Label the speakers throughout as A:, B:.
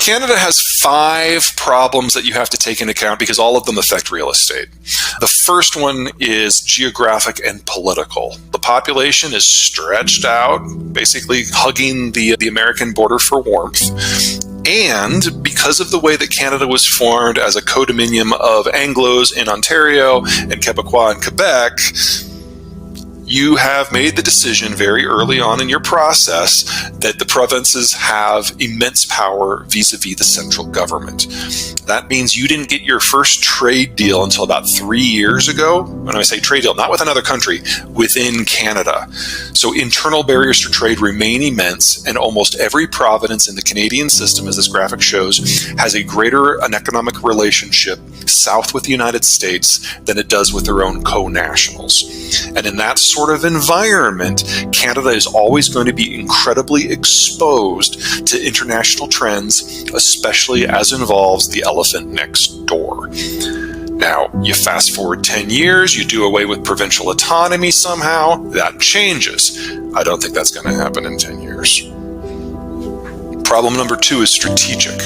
A: Canada has 5 problems that you have to take into account because all of them affect real estate. The first one is geographic and political. The population is stretched out, basically hugging the American border for warmth. And because of the way that Canada was formed as a codominium of Anglos in Ontario and Quebecois in Quebec, you have made the decision very early on in your process that the provinces have immense power vis-a-vis the central government. That means you didn't get your first trade deal until about 3 years ago. When I say trade deal, not with another country, within Canada. So internal barriers to trade remain immense, and almost every province in the Canadian system, as this graphic shows, has a greater an economic relationship south with the United States than it does with their own co-nationals. And in that sort of environment, Canada is always going to be incredibly exposed to international trends, especially as involves the elephant next door. Now, you fast forward 10 years, you do away with provincial autonomy somehow, that changes. I don't think that's going to happen in 10 years. Problem number 2 is strategic.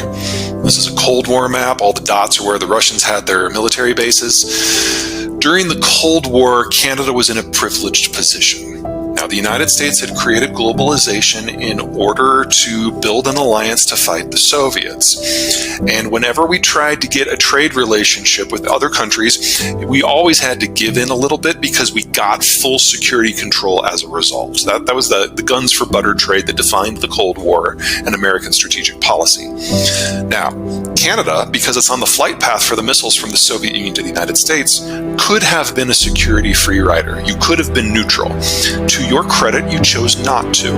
A: This is a Cold War map. All the dots are where the Russians had their military bases. During the Cold War, Canada was in a privileged position. Now, the United States had created globalization in order to build an alliance to fight the Soviets. And whenever we tried to get a trade relationship with other countries, we always had to give in a little bit because we got full security control as a result. That was the guns for butter trade that defined the Cold War and American strategic policy. Now, Canada, because it's on the flight path for the missiles from the Soviet Union to the United States, could have been a security free rider. You could have been neutral. To your credit, you chose not to.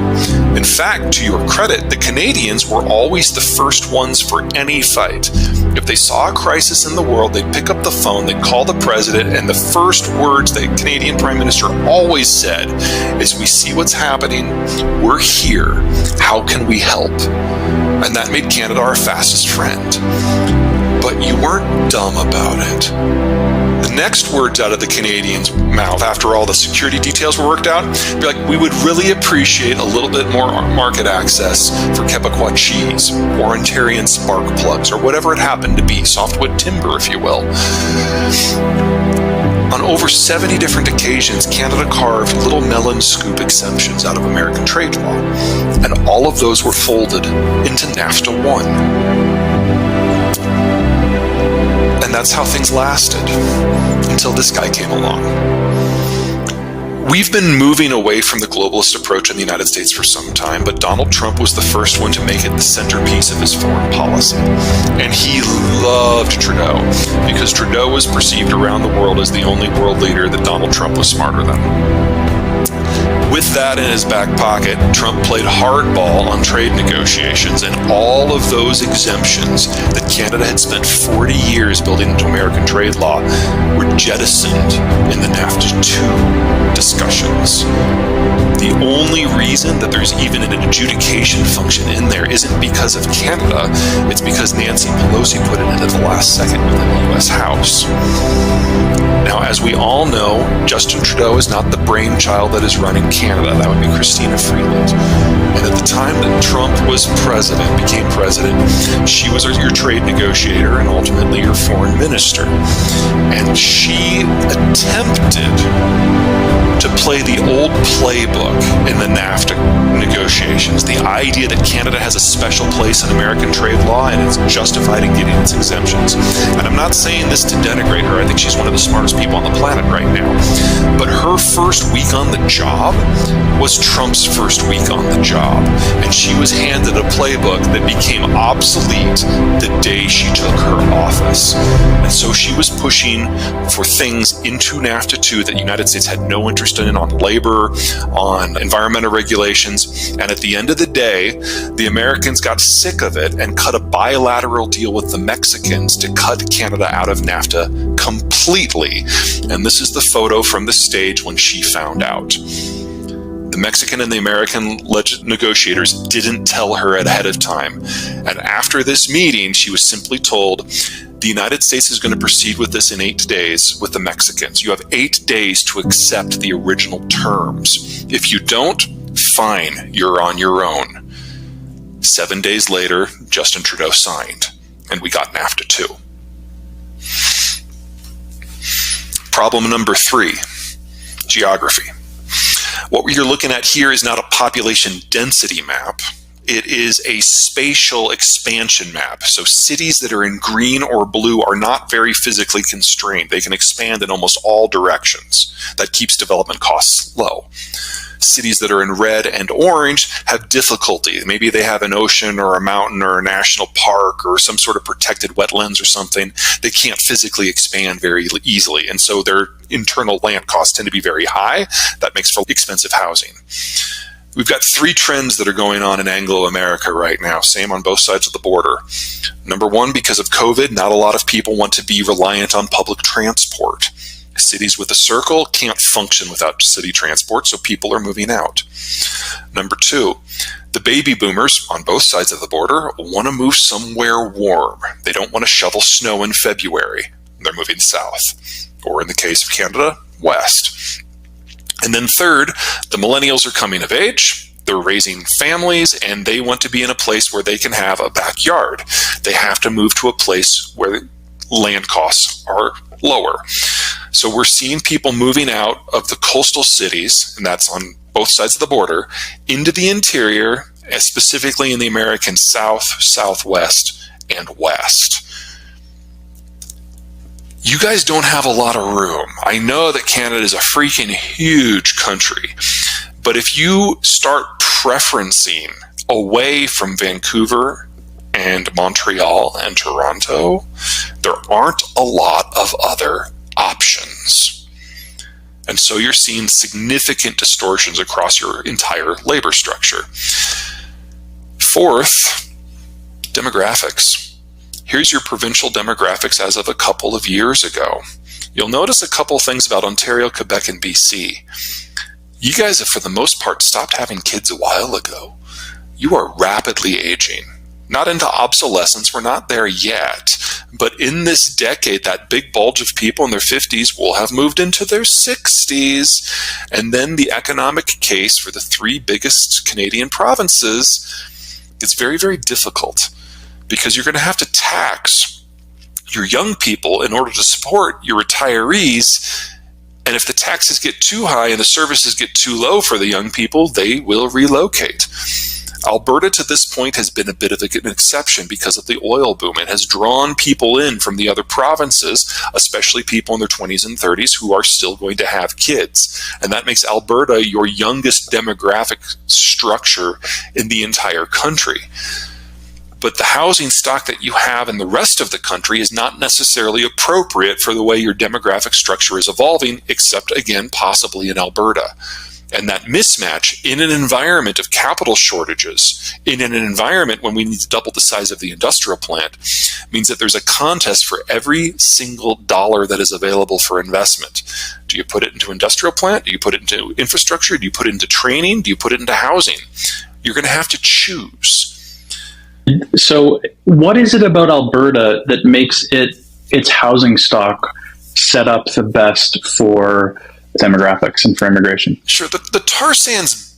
A: In fact, to your credit, the Canadians were always the first ones for any fight. If they saw a crisis in the world, they'd pick up the phone, they'd call the president, and the first words the Canadian Prime Minister always said is, "We see what's happening, we're here, how can we help?" And that made Canada our fastest friend. But you weren't dumb about it. The next words out of the Canadians' mouth after all the security details were worked out, be like, "We would really appreciate a little bit more market access for Quebecois cheese or Ontarian spark plugs," or whatever it happened to be, softwood timber, if you will. On over 70 different occasions, Canada carved little melon scoop exceptions out of American trade law, and all of those were folded into NAFTA 1. And that's how things lasted until this guy came along. We've been moving away from the globalist approach in the United States for some time, but Donald Trump was the first one to make it the centerpiece of his foreign policy. And he loved Trudeau because Trudeau was perceived around the world as the only world leader that Donald Trump was smarter than. With that in his back pocket, Trump played hardball on trade negotiations, and all of those exemptions that Canada had spent 40 years building into American trade law were jettisoned in the NAFTA 2 discussions. The only reason that there's even an adjudication function in there isn't because of Canada, it's because Nancy Pelosi put it in at the last second within the US House. Now, as we all know, Justin Trudeau is not the brainchild that is running Canada. That would be Christina Freeland. And at the time that Trump was president, became president, she was your trade negotiator and ultimately your foreign minister. And she attempted to play the old playbook in the NAFTA negotiations, the idea that Canada has a special place in American trade law and it's justified in getting its exemptions. And I'm not saying this to denigrate her. I think she's one of the smartest people on the planet right now. But her first week on the job was Trump's first week on the job. And she was handed a playbook that became obsolete the day she took her office. And so she was pushing for things into NAFTA 2 that the United States had no interest in, on labor, on environmental regulations. And at the end of the day, the Americans got sick of it and cut a bilateral deal with the Mexicans to cut Canada out of NAFTA completely. And this is the photo from the stage when she found out. The Mexican and the American negotiators didn't tell her ahead of time. And after this meeting, she was simply told, the United States is going to proceed with this in 8 days with the Mexicans. You have 8 days to accept the original terms. If you don't, fine, you're on your own. 7 days later, Justin Trudeau signed, and we got NAFTA too. Problem number 3, geography. What you're looking at here is not a population density map. It is a spatial expansion map. So cities that are in green or blue are not very physically constrained. They can expand in almost all directions. That keeps development costs low. Cities that are in red and orange have difficulty. Maybe they have an ocean or a mountain or a national park or some sort of protected wetlands or something. They can't physically expand very easily. And so their internal land costs tend to be very high. That makes for expensive housing. We've got 3 trends that are going on in Anglo-America right now, same on both sides of the border. Number 1, because of COVID, not a lot of people want to be reliant on public transport. Cities with a circle can't function without city transport, so people are moving out. Number 2, the baby boomers on both sides of the border want to move somewhere warm. They don't want to shovel snow in February. They're moving south, or in the case of Canada, west. And then third, the millennials are coming of age, they're raising families, and they want to be in a place where they can have a backyard. They have to move to a place where land costs are lower. So we're seeing people moving out of the coastal cities, and that's on both sides of the border, into the interior, specifically in the American South, Southwest, and West. You guys don't have a lot of room. I know that Canada is a freaking huge country, but if you start preferencing away from Vancouver and Montreal and Toronto, there aren't a lot of other options. And so you're seeing significant distortions across your entire labor structure. Fourth, demographics. Here's your provincial demographics as of a couple of years ago. You'll notice a couple things about Ontario, Quebec, and BC. You guys have, for the most part, stopped having kids a while ago. You are rapidly aging. Not into obsolescence, we're not there yet. But in this decade, that big bulge of people in their 50s will have moved into their 60s. And then the economic case for the 3 biggest Canadian provinces is very, very difficult, because you're going to have to tax your young people in order to support your retirees. And if the taxes get too high and the services get too low for the young people, they will relocate. Alberta to this point has been a bit of an exception because of the oil boom. It has drawn people in from the other provinces, especially people in their 20s and 30s who are still going to have kids. And that makes Alberta your youngest demographic structure in the entire country. But the housing stock that you have in the rest of the country is not necessarily appropriate for the way your demographic structure is evolving, except, again, possibly in Alberta. And that mismatch in an environment of capital shortages, in an environment when we need to double the size of the industrial plant, means that there's a contest for every single dollar that is available for investment. Do you put it into industrial plant? Do you put it into infrastructure? Do you put it into training? Do you put it into housing? You're going to have to choose.
B: So what is it about Alberta that makes its housing stock set up the best for demographics and for immigration?
A: Sure. The tar sands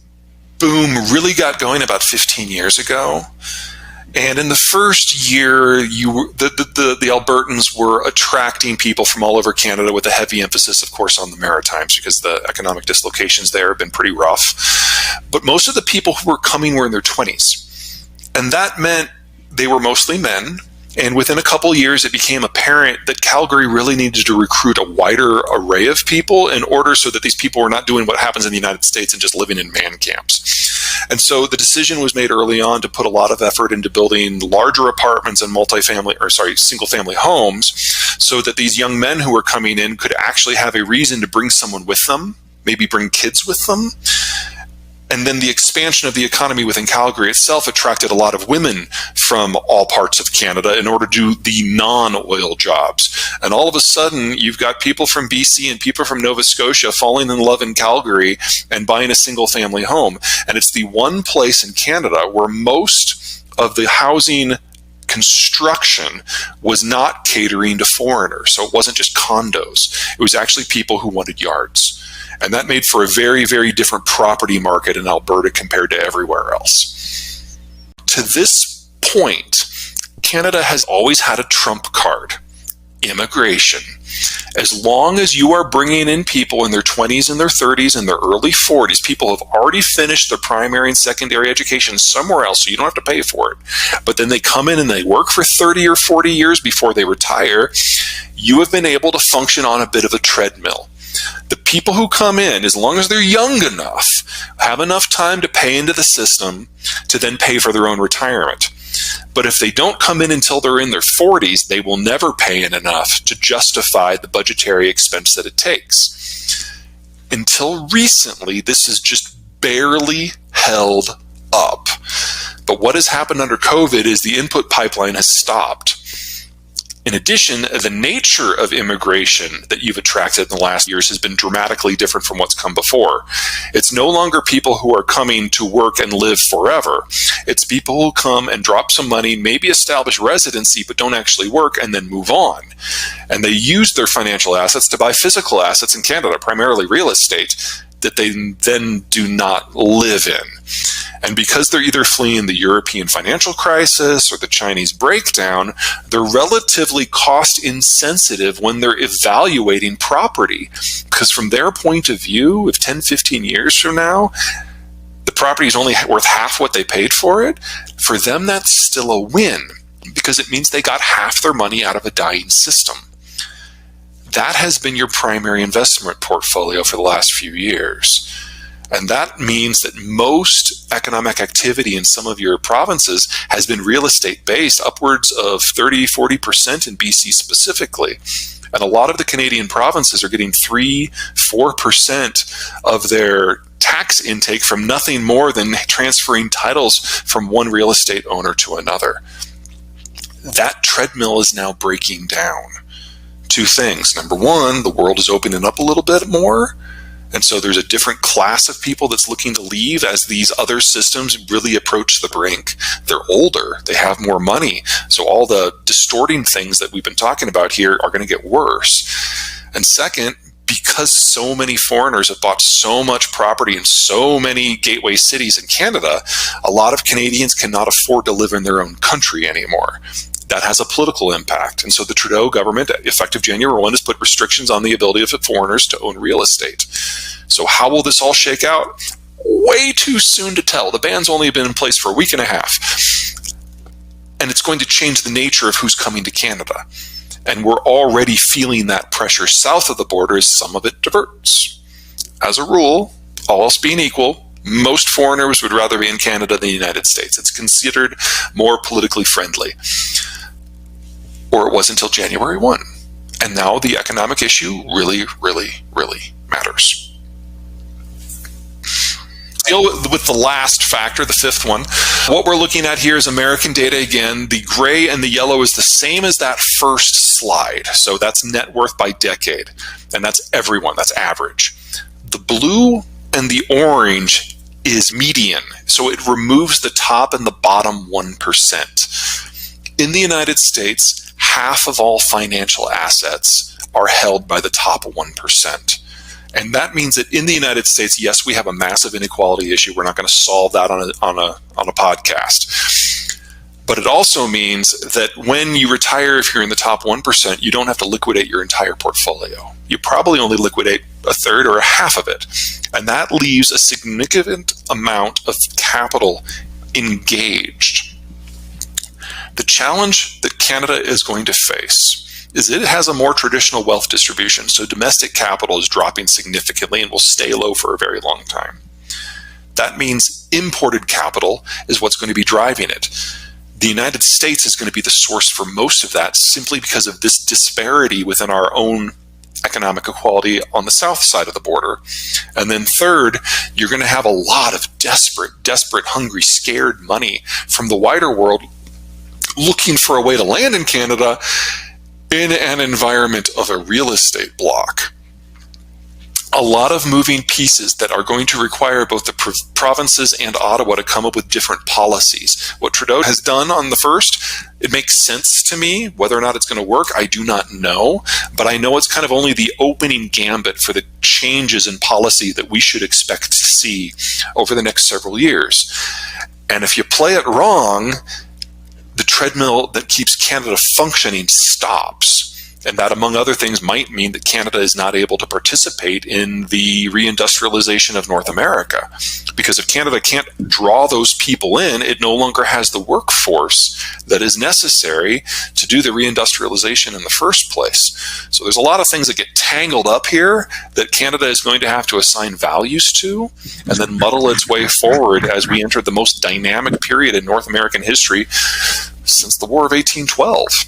A: boom really got going about 15 years ago. And in the first year, the Albertans were attracting people from all over Canada with a heavy emphasis, of course, on the Maritimes, because the economic dislocations there have been pretty rough. But most of the people who were coming were in their 20s. And that meant they were mostly men. And within a couple years, it became apparent that Calgary really needed to recruit a wider array of people in order so that these people were not doing what happens in the United States and just living in man camps. And so the decision was made early on to put a lot of effort into building larger apartments and single-family homes, so that these young men who were coming in could actually have a reason to bring someone with them, maybe bring kids with them. And then the expansion of the economy within Calgary itself attracted a lot of women from all parts of Canada in order to do the non-oil jobs. And all of a sudden, you've got people from BC and people from Nova Scotia falling in love in Calgary and buying a single-family home. And it's the one place in Canada where most of the housing construction was not catering to foreigners. So it wasn't just condos. It was actually people who wanted yards. And that made for a very, very different property market in Alberta compared to everywhere else. to this point, Canada has always had a trump card: immigration. As long as you are bringing in people in their 20s and their 30s and their early 40s, people have already finished their primary and secondary education somewhere else, so you don't have to pay for it. But then they come in and they work for 30 or 40 years before they retire. You have been able to function on a bit of a treadmill. The people who come in, as long as they're young enough, have enough time to pay into the system to then pay for their own retirement. But if they don't come in until they're in their 40s, they will never pay in enough to justify the budgetary expense that it takes. Until recently, this has just barely held up. But what has happened under COVID is the input pipeline has stopped. In addition, the nature of immigration that you've attracted in the last years has been dramatically different from what's come before. It's no longer people who are coming to work and live forever. It's people who come and drop some money, maybe establish residency, but don't actually work and then move on. And they use their financial assets to buy physical assets in Canada, primarily real estate, that they then do not live in. And because they're either fleeing the European financial crisis or the Chinese breakdown, they're relatively cost insensitive when they're evaluating property. Because from their point of view, if 10, 15 years from now, the property is only worth half what they paid for it, for them that's still a win, because it means they got half their money out of a dying system. That has been your primary investment portfolio for the last few years. And that means that most economic activity in some of your provinces has been real estate based, upwards of 30, 40% in BC specifically. And a lot of the Canadian provinces are getting 3, 4% of their tax intake from nothing more than transferring titles from one real estate owner to another. That treadmill is now breaking down. Two things. Number one, the world is opening up a little bit more. And so there's a different class of people that's looking to leave as these other systems really approach the brink. They're older, they have more money. So all the distorting things that we've been talking about here are going to get worse. And second, because so many foreigners have bought so much property in so many gateway cities in Canada, a lot of Canadians cannot afford to live in their own country anymore. That has a political impact. And so the Trudeau government, effective January 1, has put restrictions on the ability of foreigners to own real estate. So how will this all shake out? Way too soon to tell. The ban's only been in place for a week and a half. And it's going to change the nature of who's coming to Canada. And we're already feeling that pressure south of the border as some of it diverts. As a rule, all else being equal, most foreigners would rather be in Canada than the United States. It's considered more politically friendly. Or it was until January 1. And now the economic issue really, really, really matters. Deal with the last factor, the fifth one. What we're looking at here is American data again. The gray and the yellow is the same as that first slide. So that's net worth by decade. And that's everyone, that's average. The blue and the orange is median. So it removes the top and the bottom 1%. In the United States, half of all financial assets are held by the top 1%. And that means that in the United States, yes, we have a massive inequality issue. We're not going to solve that on a podcast. But it also means that when you retire, if you're in the top 1%, you don't have to liquidate your entire portfolio. You probably only liquidate a third or a half of it. And that leaves a significant amount of capital engaged. The challenge that Canada is going to face is it has a more traditional wealth distribution, so domestic capital is dropping significantly and will stay low for a very long time. That means imported capital is what's going to be driving it. The United States is going to be the source for most of that simply because of this disparity within our own economic equality on the south side of the border. And then third, you're going to have a lot of desperate, hungry, scared money from the wider world looking for a way to land in Canada in an environment of a real estate block. A lot of moving pieces that are going to require both the provinces and Ottawa to come up with different policies. What Trudeau has done on the first, it makes sense to me. Whether or not it's going to work, I do not know. But I know it's kind of only the opening gambit for the changes in policy that we should expect to see over the next several years. And if you play it wrong, the treadmill that keeps Canada functioning stops. And that, among other things, might mean that Canada is not able to participate in the reindustrialization of North America. Because if Canada can't draw those people in, it no longer has the workforce that is necessary to do the reindustrialization in the first place. So there's a lot of things that get tangled up here that Canada is going to have to assign values to and then muddle its way forward as we enter the most dynamic period in North American history since the War of 1812.